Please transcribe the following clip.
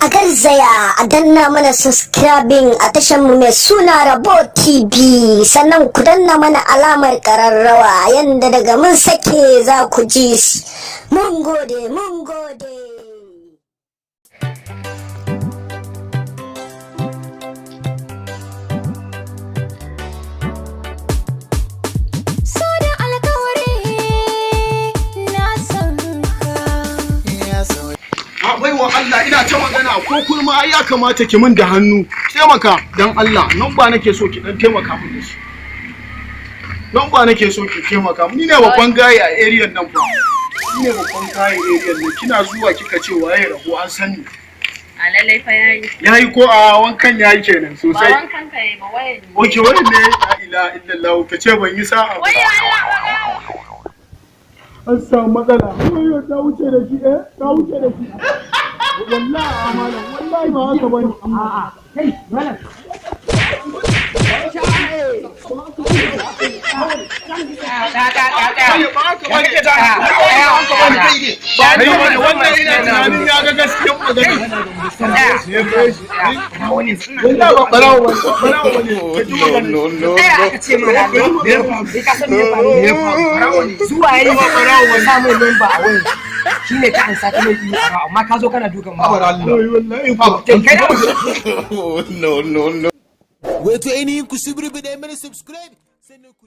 a garzaya a danna mana subscribing a tashar mu mai suna Rabo TV, sannan ku danna mana alamar kararrawa yanda daga mun sake za ku ji shi. Mun gode, mun gode. Baiwa Allah ina ta magana ko kuma ai ya kamata ki min da hannu taimaka dan Allah nan ba nake so ki dan taimaka min da shi nan ba nake so ki taimaka ni ne babban gaye a area nan fa ni ne babban gaye a area nan kina zuwa kika ce waye Rabo an sani a lalle fa yayi ko a wankan yayi kenan sosai ba wankan kai ba waye ne oke waye ne la ilaha illallah kace ban yi sa'a waye Allah an samu matsala wayo ta wuce da shi ta wuce da shi wallahi malam wallahi ba haka bane a'a kai malam shine ka ansa ta mai biyu amma ka zo kana dukan ma no wato ainihin ku subscribe da mana subscribe sannan ku